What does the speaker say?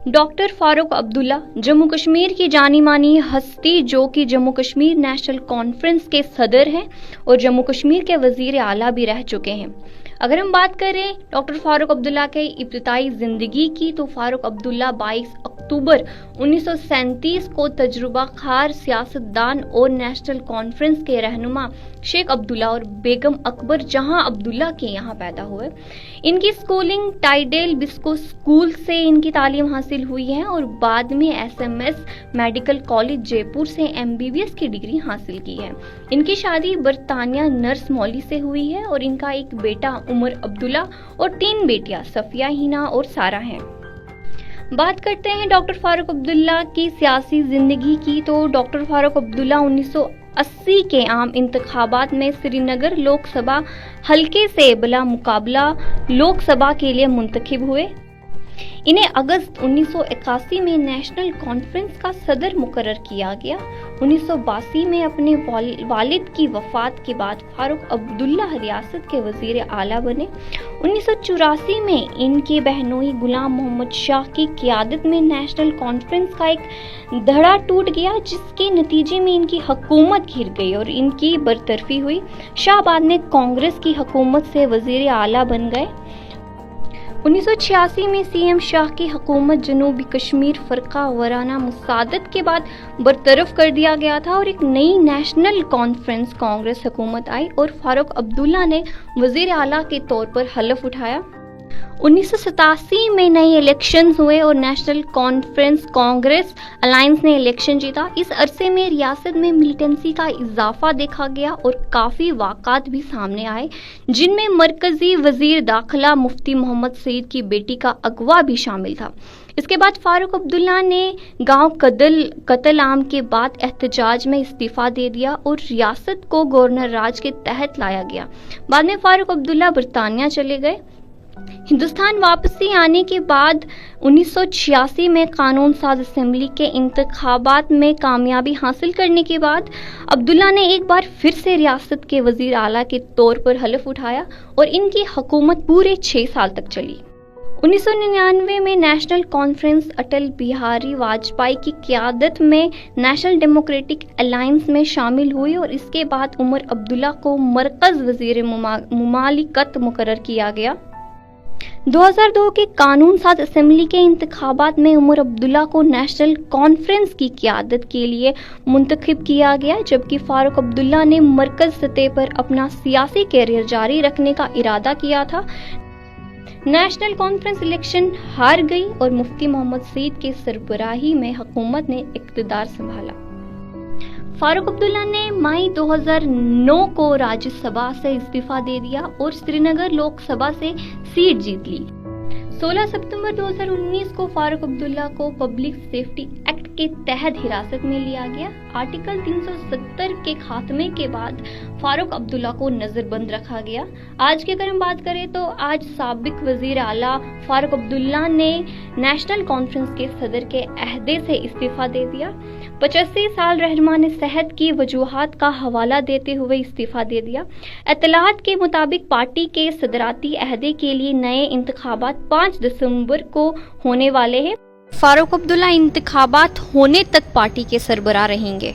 Doctor Farooq Abdullah Jammu Kashmir की जानी मानी हस्ती जो कि जम्मू कश्मीर नेशनल कॉन्फ्रेंस के सदर हैं और जम्मू कश्मीर के वजीर आला भी रह चुके हैं। अगर हम बात करें डॉक्टर फारूक अब्दुल्ला के इब्तिदाई ज़िंदगी की तो फारूक अब्दुल्ला 22 अक्टूबर 1937 को तजुर्बा कार सियासतदान और नेशनल कॉन्फ्रेंस के रहनुमा शेख अब्दुल्ला और बेगम अकबर जहां अब्दुल्ला के यहाँ पैदा हुए। इनकी स्कूलिंग टाइडेल बिस्को स्कूल से इनकी तालीम हासिल हुई है और बाद में एसएमएस मेडिकल कॉलेज जयपुर से एमबीबीएस की डिग्री हासिल की है। इनकी शादी बरतानिया नर्स मौली से हुई है और इनका एक बेटा उमर अब्दुल्ला और 3 बेटियां सफिया, हिना और सारा हैं। बात करते हैं डॉक्टर फारूक अब्दुल्ला की सियासी जिंदगी की तो डॉक्टर फारूक अब्दुल्ला 1980 के आम इंतखाबात में श्रीनगर लोकसभा हलके से बिला मुकाबला लोकसभा के लिए मुंतखब हुए। इन्हें अगस्त 1981 में नेशनल कॉन्फ्रेंस का सदर मुकर्रर किया गया। 1982 में अपने वालिद की वफात के बाद फारूक अब्दुल्ला रियासत के वजीर आला बने। 1984 में इनके बहनोई गुलाम मोहम्मद शाह की क़यादत में नेशनल कॉन्फ्रेंस का एक धड़ा टूट गया जिसके नतीजे में इनकी हुकूमत गिर गई और इनकी बरतरफी हुई। शाह बाद में कांग्रेस की हुकूमत से वजीर आला बन गए। 1986 में सीएम शाह की हुकूमत जनूबी कश्मीर फरका वराना मुसादत के बाद बरतरफ कर दिया गया था और एक नई नेशनल कॉन्फ्रेंस कांग्रेस हुकूमत आई और फारूक अब्दुल्ला ने वजीर आला के तौर पर हलफ उठाया। 1987 में नए इलेक्शंस हुए और नेशनल कॉन्फ्रेंस कांग्रेस अलायंस ने इलेक्शन जीता। इस अरसे में रियासत में मिलिटेंसी का इजाफा देखा गया और काफ़ी वाक़ात भी सामने आए जिनमें मरकजी वजीर दाखिला मुफ्ती मोहम्मद सईद की बेटी का अगवा भी शामिल था। इसके बाद फारूक अब्दुल्ला ने गांव कत्ल आम के बाद एहतजाज में इस्तीफ़ा दे दिया और रियासत को गवर्नर राज के तहत लाया गया। बाद में फारूक अब्दुल्ला बरतानिया चले गए। हिंदुस्तान वापसी आने के बाद 1986 में कानून साज असेंबली के इंतखाबात में कामयाबी हासिल करने के बाद अब्दुल्ला ने एक बार फिर से रियासत के वजीर आला के तौर पर हलफ उठाया और इनकी हुकूमत पूरे 6 साल तक चली। 1999 में नेशनल कॉन्फ्रेंस अटल बिहारी वाजपेयी की क़यादत में नेशनल डेमोक्रेटिक अलायंस में शामिल हुई और इसके बाद उमर अब्दुल्ला को मरकज़ वज़ीर मुमालिकत मुकर्रर किया गया। 2002 के कानून साज असेंबली के इंतखाबात में उमर अब्दुल्ला को नेशनल कॉन्फ्रेंस की क़यादत के लिए मुंतखब किया गया जबकि फारूक अब्दुल्ला ने मरकज़ सतह पर अपना सियासी कैरियर जारी रखने का इरादा किया था। नेशनल कॉन्फ्रेंस इलेक्शन हार गई और मुफ्ती मोहम्मद सईद के सरबराही में हुकूमत ने इक़्तिदार संभाला। फारूक अब्दुल्ला ने मई 2009 को राज्यसभा से इस्तीफा दे दिया और श्रीनगर लोकसभा से सीट जीत ली। 16 सितंबर 2019 को फारूक अब्दुल्ला को पब्लिक सेफ्टी एक्ट के तहत हिरासत में लिया गया। आर्टिकल 370 के खात्मे के बाद फारूक अब्दुल्ला को नजरबंद रखा गया। आज की अगर हम बात करें तो आज साबिक वजीर आला फारूक अब्दुल्ला ने नेशनल कॉन्फ्रेंस के सदर के अहदे से इस्तीफा दे दिया। 85 साल रहनुमा ने सेहत की वजूहात का हवाला देते हुए इस्तीफा दे दिया। इत्तलात के मुताबिक पार्टी के सदराती अहदे के लिए नए इंतखाबात 5 दिसंबर को होने वाले हैं। फारूक अब्दुल्ला इंतखाबात होने तक पार्टी के सरबराह रहेंगे।